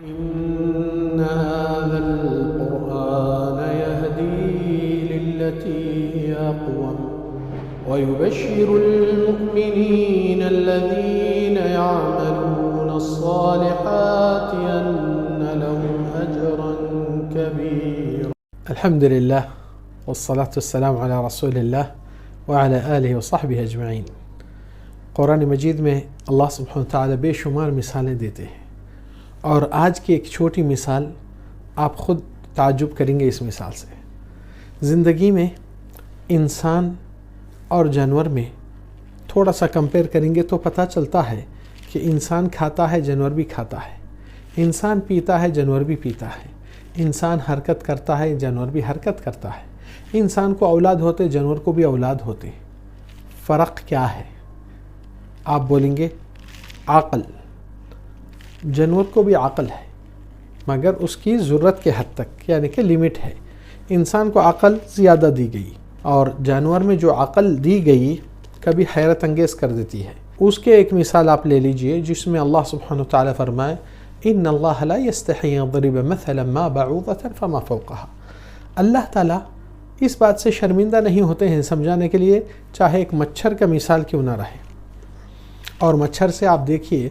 إن هذا القرآن يهدي للتي هي أقوم ويبشر المؤمنين الذين يعملون الصالحات أن لهم أجرا كبيرا. الحمد لله والصلاة والسلام على رسول الله وعلى آله وصحبه أجمعين. قرآن مجید میں اللہ سبحانہ وتعالی بے شمار مثالیں دیتے ہیں، اور آج کی ایک چھوٹی مثال آپ خود تعجب کریں گے اس مثال سے۔ زندگی میں انسان اور جانور میں تھوڑا سا کمپیئر کریں گے تو پتہ چلتا ہے کہ انسان کھاتا ہے، جانور بھی کھاتا ہے، انسان پیتا ہے، جانور بھی پیتا ہے، انسان حرکت کرتا ہے، جانور بھی حرکت کرتا ہے، انسان کو اولاد ہوتے، جانور کو بھی اولاد ہوتے۔ فرق کیا ہے؟ آپ بولیں گے عقل۔ جانور کو بھی عقل ہے مگر اس کی ضرورت کے حد تک، یعنی کہ لمٹ ہے۔ انسان کو عقل زیادہ دی گئی، اور جانور میں جو عقل دی گئی کبھی حیرت انگیز کر دیتی ہے۔ اس کے ایک مثال آپ لے لیجئے جس میں اللہ سبحانہ وتعالی فرمائے ان اللہ لا یستحی ان یضرب مثلا ما بعوضۃ فما فوقها۔ اللہ تعالیٰ اس بات سے شرمندہ نہیں ہوتے ہیں سمجھانے کے لیے چاہے ایک مچھر کا مثال کیوں نہ رہے۔ اور مچھر سے آپ دیکھیے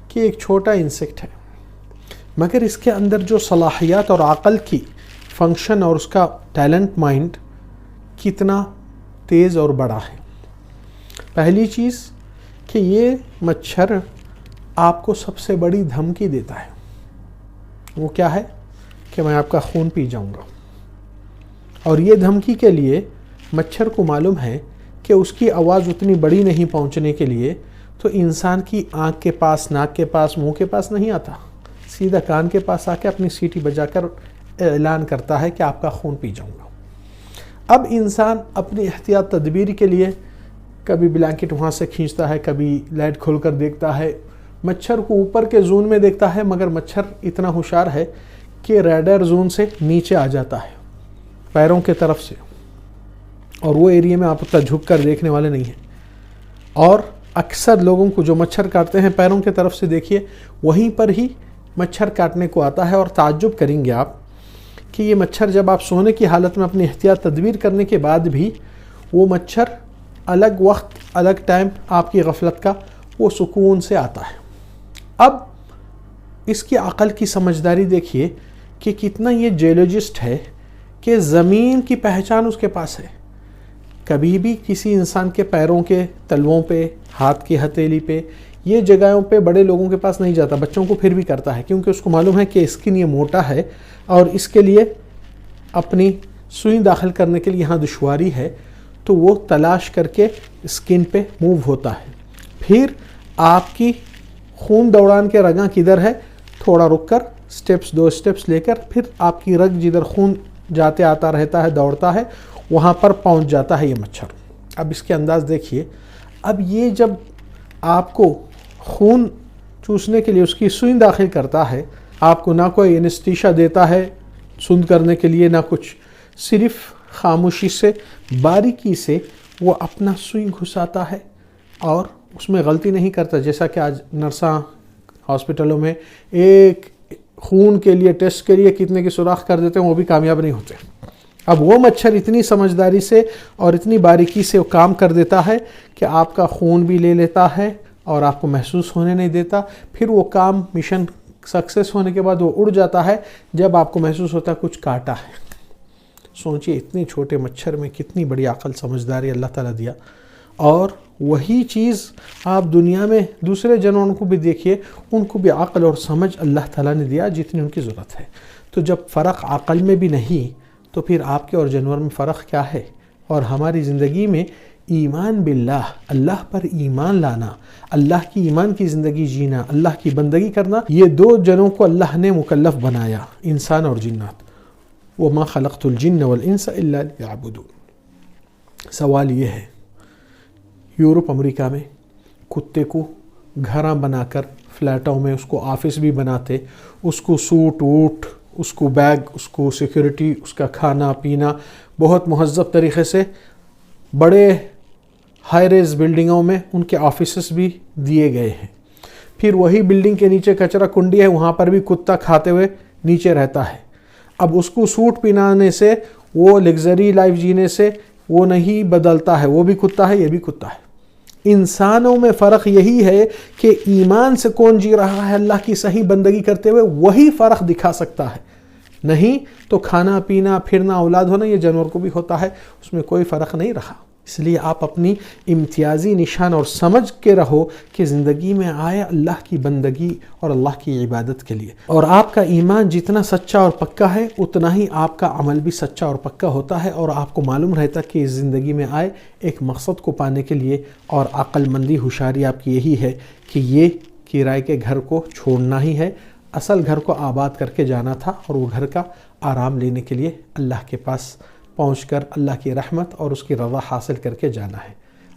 کہ ایک چھوٹا انسیکٹ ہے مگر اس کے اندر جو صلاحیات اور عقل کی فنکشن اور اس کا ٹیلنٹ مائنڈ کتنا تیز اور بڑا ہے۔ پہلی چیز کہ یہ مچھر آپ کو سب سے بڑی دھمکی دیتا ہے، وہ کیا ہے کہ میں آپ کا خون پی جاؤں گا۔ اور یہ دھمکی کے لیے مچھر کو معلوم ہے کہ اس کی آواز اتنی بڑی نہیں پہنچنے کے لیے تو انسان کی آنکھ کے پاس، ناک کے پاس، منہ کے پاس نہیں آتا، سیدھا کان کے پاس آ کے اپنی سیٹی بجا کر اعلان کرتا ہے کہ آپ کا خون پی جاؤں گا۔ اب انسان اپنی احتیاط تدبیر کے لیے کبھی بلینکٹ وہاں سے کھینچتا ہے، کبھی لائٹ کھول کر دیکھتا ہے، مچھر کو اوپر کے زون میں دیکھتا ہے مگر مچھر اتنا ہوشیار ہے کہ ریڈر زون سے نیچے آ جاتا ہے پیروں کے طرف سے، اور وہ ایریے میں آپ اتنا جھک کر دیکھنے والے نہیں ہیں۔ اور اکثر لوگوں کو جو مچھر کاٹتے ہیں پیروں کے طرف سے دیکھیے وہیں پر ہی مچھر کاٹنے کو آتا ہے، اور تعجب کریں گے آپ کہ یہ مچھر جب آپ سونے کی حالت میں اپنی احتیاط تدبیر کرنے کے بعد بھی وہ مچھر الگ وقت، الگ ٹائم آپ کی غفلت کا وہ سکون سے آتا ہے۔ اب اس کی عقل کی سمجھداری دیکھیے کہ کتنا یہ جیولوجسٹ ہے کہ زمین کی پہچان اس کے پاس ہے۔ کبھی بھی کسی انسان کے پیروں کے تلووں پہ، ہاتھ کی ہتھیلی پہ، یہ جگہوں پہ بڑے لوگوں کے پاس نہیں جاتا، بچوں کو پھر بھی کرتا ہے کیونکہ اس کو معلوم ہے کہ اسکن یہ موٹا ہے اور اس کے لیے اپنی سوئی داخل کرنے کے لیے یہاں دشواری ہے، تو وہ تلاش کر کے اسکن پہ موو ہوتا ہے۔ پھر آپ کی خون دوڑان کے رگاں کدھر ہے، تھوڑا رک کر دو سٹیپس لے کر پھر آپ کی رگ جدھر خون جاتے آتا رہتا ہے، دوڑتا ہے، وہاں پر پہنچ جاتا ہے یہ مچھر۔ اب اس کے انداز دیکھیے، اب یہ جب آپ کو خون چوسنے کے لیے اس کی سوئی داخل کرتا ہے، آپ کو نہ کوئی انستیشا دیتا ہے سند کرنے کے لیے، نہ کچھ، صرف خاموشی سے، باریکی سے وہ اپنا سوئی گھساتا ہے اور اس میں غلطی نہیں کرتا، جیسا کہ آج نرساں ہاسپٹلوں میں ایک خون کے لیے ٹیسٹ کے لیے کتنے کی سوراخ کر دیتے ہیں، وہ بھی کامیاب نہیں ہوتے۔ اب وہ مچھر اتنی سمجھداری سے اور اتنی باریکی سے کام کر دیتا ہے کہ آپ کا خون بھی لے لیتا ہے اور آپ کو محسوس ہونے نہیں دیتا۔ پھر وہ کام مشن سکسیس ہونے کے بعد وہ اڑ جاتا ہے جب آپ کو محسوس ہوتا ہے کچھ کاٹا ہے۔ سوچئے اتنے چھوٹے مچھر میں کتنی بڑی عقل سمجھداری اللہ تعالیٰ دیا۔ اور وہی چیز آپ دنیا میں دوسرے جانوروں کو بھی دیکھیے، ان کو بھی عقل اور سمجھ اللہ تعالیٰ نے دیا جتنی ان کی ضرورت ہے۔ تو جب فرق عقل میں بھی نہیں تو پھر آپ کے اور جانور میں فرق کیا ہے؟ اور ہماری زندگی میں ایمان باللہ، اللہ پر ایمان لانا، اللہ کی ایمان کی زندگی جینا، اللہ کی بندگی کرنا، یہ دو جنوں کو اللہ نے مکلف بنایا، انسان اور جنات۔ وَمَا خَلَقْتُ الْجِنَّ وَالْإِنسَ إِلَّا لِيَعْبُدُونَ۔ سوال یہ ہے، یورپ امریکہ میں کتے کو گھراں بنا کر فلیٹوں میں اس کو آفس بھی بناتے، اس کو سوٹ ووٹ، اس کو بیگ، اس کو سیکیورٹی، اس کا کھانا پینا بہت مہذب طریقے سے، بڑے ہائی ریز بلڈنگوں میں ان کے آفیسز بھی دیے گئے ہیں۔ پھر وہی بلڈنگ کے نیچے کچرا کنڈی ہے، وہاں پر بھی کتا کھاتے ہوئے نیچے رہتا ہے. اب اس کو سوٹ پہنانے سے، وہ لگژری لائف جینے سے وہ نہیں بدلتا ہے، وہ بھی کتا ہے، یہ بھی کتا ہے. انسانوں میں فرق یہی ہے کہ ایمان سے کون جی رہا ہے اللہ کی صحیح بندگی کرتے ہوئے، وہی فرق دکھا سکتا ہے. نہیں تو کھانا پینا پھرنا اولاد ہونا یہ جانور کو بھی ہوتا ہے، اس میں کوئی فرق نہیں رہا. اس لیے آپ اپنی امتیازی نشان اور سمجھ کے رہو کہ زندگی میں آئے اللہ کی بندگی اور اللہ کی عبادت کے لیے. اور آپ کا ایمان جتنا سچا اور پکا ہے اتنا ہی آپ کا عمل بھی سچا اور پکا ہوتا ہے، اور آپ کو معلوم رہتا کہ اس زندگی میں آئے ایک مقصد کو پانے کے لیے. اور عقل مندی ہوشیاری آپ کی یہی ہے کہ یہ کرائے کے گھر کو چھوڑنا ہی ہے، اصل گھر کو آباد کر کے جانا تھا، اور وہ گھر کا آرام لینے کے لیے اللہ کے پاس پہنچ کر اللہ کی رحمت اور اس کی رضا حاصل کر کے جانا ہے.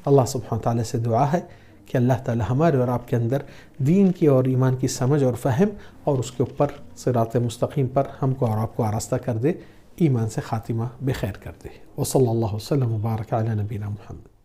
اللہ سبحانہ تعالیٰ سے دعا ہے کہ اللہ تعالیٰ ہمارے اور آپ کے اندر دین کی اور ایمان کی سمجھ اور فہم، اور اس کے اوپر صراط مستقیم پر ہم کو اور آپ کو آراستہ کر دے، ایمان سے خاتمہ بخیر کر دے. وصلی اللہ وسلم وبارک علی نبینا محمد.